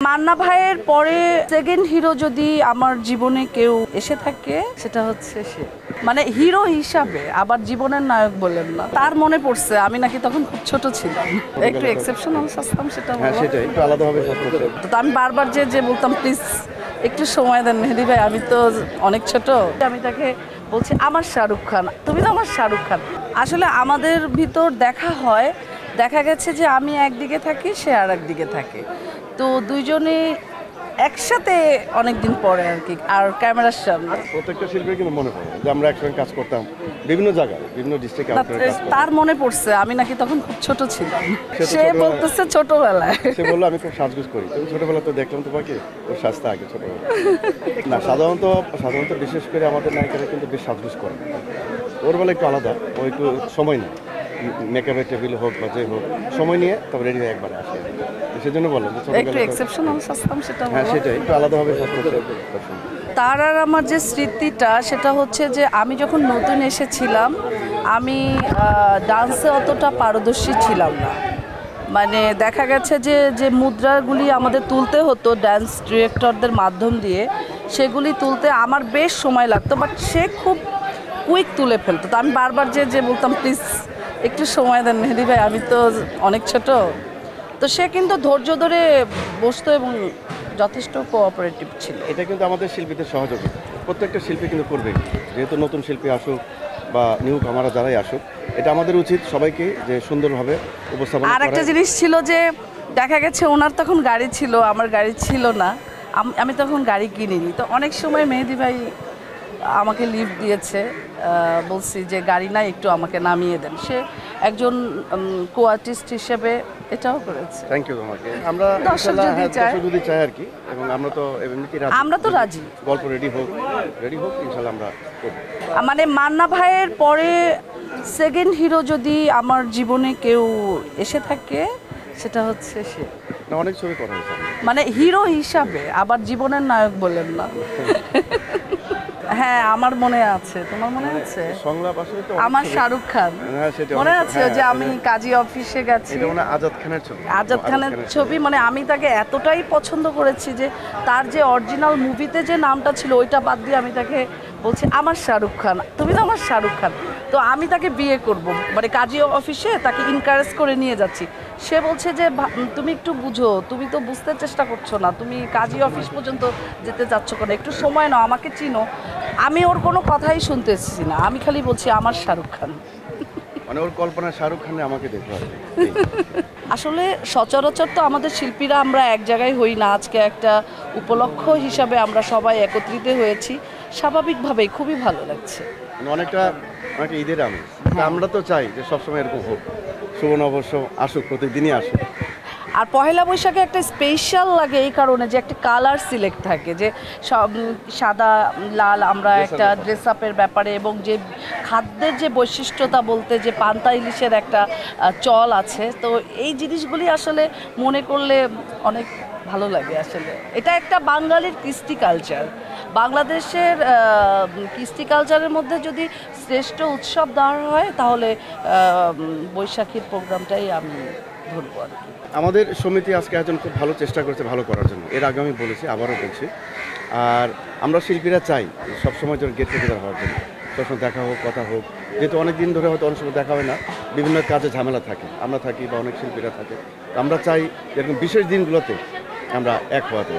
মান্না ভাইয়ের পরে second hero যদি আমার জীবনে কেউ এসে থাকে সেটা হচ্ছে সে, মানে হিরো হিসাবে, আবার জীবনের নায়ক বলেন না। তার মনে পড়ছে আমি নাকি তখন খুব ছোট ছিলাম, একটু এক্সেপশনাল শাস্তাম, সেটা সেটাই একটু আলাদাভাবে তো আমি বারবার যে বলতাম প্লিজ একটু সময় দেন মেহেদি ভাই, আমি তো অনেক ছোট। আমি তাকে বলছি আমার শাহরুখ খান, তুমি তো আমার শাহরুখ খান। আসলে আমাদের ভিতর দেখা হয়, দেখা গেছে যে আমি একদিকে থাকি, সে আর একদিকে থাকে, তো দুইজনে একসাথে অনেকদিন পরে আর কি, আর ক্যামেরার সামনে প্রত্যেকটা শিল্পীর কিন্তু মনে পড়ে যে আমরা একসঙ্গে কাজ করতাম বিভিন্ন জায়গায়, বিভিন্ন ডিস্ট্রিক্টে। তার মনে পড়ছে আমি নাকি তখন খুব ছোট ছিলাম। সে বলতেছে ছোটবেলায়, সে বললো আমি খুব সাজগুজ করি, তুমি ছোটবেলা তো দেখলাম তোমাকে, ওর সাজটা আগে ছোটবেলা না। সাধারণত বিশেষ করে আমাদের নায়িকারা কিন্তু বেশ সাজগুজ করে, ওর বেলা একটু আলাদা, ও একটু সময় নেয়, মেকআপের টেবিল হোক বা যে হোক, সময় নিয়ে তবে রেডি হয়ে একবারে আসে। সেজন্য বললাম একটু এক্সেপশনাল শাস্তাম, সেটা সেটাই একটু আলাদাভাবে সাজ করতে। তার আর আমার যে স্মৃতিটা সেটা হচ্ছে যে আমি যখন নতুন এসেছিলাম, আমি ডান্সে অতটা পারদর্শী ছিলাম না। মানে দেখা গেছে যে মুদ্রাগুলি আমাদের তুলতে হতো ডান্স ডিরেক্টরদের মাধ্যম দিয়ে, সেগুলি তুলতে আমার বেশ সময় লাগতো, বাট সে খুব কুইক তুলে ফেলতো। তো আমি বারবার যে বলতাম প্লিজ একটু সময় দেন মেহেদি ভাই, আমি তো অনেক ছোট। তো সে কিন্তু ধৈর্য ধরে বসতো এবং যথেষ্ট কোঅপারেটিভ ছিল। এটা কিন্তু আমাদের শিল্পীদের সহযোগিতা, প্রত্যেকটা শিল্পী কিন্তু করবে, যেহেতু নতুন শিল্পী আসুক বা নিউ কামারা যারাই আসুক, এটা আমাদের উচিত সবাইকে যে সুন্দরভাবে উপস্থাপন। আর একটা জিনিস ছিল যে দেখা গেছে ওনার তখন গাড়ি ছিল, আমার গাড়ি ছিল না, আমি তখন গাড়ি কিনিনি। তো অনেক সময় মেহেদি ভাই আমাকে লিফট দিয়েছে, বলছি যে গাড়ি নাই, একটু আমাকে নামিয়ে দেন। সে একজন কো আর্টিস্ট হিসেবে এটাও করেছে। থ্যাংক ইউ তোমাকে। আমরা দর্শক যদি চাই আর কি, এবং আমরা তো রাজি, গল্প রেডি হোক ইনশাআল্লাহ আমরা করব। মানে মান্না ভাইয়ের পরে সেকেন্ড হিরো যদি আমার জীবনে কেউ এসে থাকে সেটা হচ্ছে সে, অনেক ছবি করা হয়েছে, মানে হিরো হিসাবে, আবার জীবনের নায়ক বলেন না। হ্যাঁ আমার মনে আছে, তোমার মনে আছে? সংলাপ আসলে তো আমার শাহরুখ খান মনে আছে যে আমি কাজী অফিসে গেছি, এটা মানে আজাদ খানের ছবি। আজাদ খানের ছবি, মানে আমি তাকে এতটাই পছন্দ করেছি যে তার যে অরিজিনাল মুভিতে যে নামটা ছিল ওইটা বাদ দিয়ে আমি তাকে বলছি আমার শাহরুখ খান, তুমি তো আমার শাহরুখ খান। তো আমি তাকে বিয়ে করব, মানে কাজী অফিসে তাকে এনকারেজ করে নিয়ে যাচ্ছি। সে বলছে যে তুমি একটু বুঝো, তুমি তো বুঝতে চেষ্টা করছো না, তুমি কাজী অফিস পর্যন্ত যেতে চাচ্ছ কেন, একটু সময় নাও, আমাকে চিনো। আমি ওর কোনো কথাই শুনতেছি না, আমি খালি বলছি আমার শাহরুখ খান। মানে ওর কল্পনা শাহরুখ খানে আমাকে দেখতে হবে। আসলে সচরাচর তো আমাদের শিল্পীরা আমরা এক জায়গায় হই না, আজকে একটা উপলক্ষ হিসাবে আমরা সবাই একত্রিত হয়েছি, স্বাভাবিকভাবেই খুবই ভালো লাগছে। অনেকটা ঈদের আমরা তো চাই যে সবসময় এরকম হোক, শুভ নববর্ষ আসুক, প্রতিদিনই আসুক। আর পহেলা বৈশাখে একটা স্পেশাল লাগে এই কারণে যে একটা কালার সিলেক্ট থাকে, যে সব সাদা লাল, আমরা একটা ড্রেস আপের ব্যাপারে, এবং যে খাদ্যের যে বৈশিষ্ট্যতা বলতে যে পান্তা ইলিশের একটা চল আছে, তো এই জিনিসগুলি আসলে মনে করলে অনেক ভালো লাগে। আসলে এটা একটা বাঙালির কৃষ্টি কালচার, বাংলাদেশের কৃষ্টি কালচারের মধ্যে যদি শ্রেষ্ঠ উৎসব দেওয়া হয় তাহলে বৈশাখীর প্রোগ্রামটাই আমি ধরবো আর কি। আমাদের সমিতি আজকে একজন খুব ভালো চেষ্টা করছে ভালো করার জন্য, এর আগে আমি বলেছি, আবারও বলছি। আর আমরা শিল্পীরা চাই সবসময় যেন গেট টুগেদার হওয়ার জন্য, সবসময় দেখা হোক, কথা হোক, যেহেতু অনেক দিন ধরে হয়তো অনেক সময় দেখা হয় না, বিভিন্ন কাজে ঝামেলা থাকে, আমরা থাকি বা অনেক শিল্পীরা থাকে। আমরা চাই এরকম বিশেষ দিনগুলোতে আমরা এক হওয়াতে।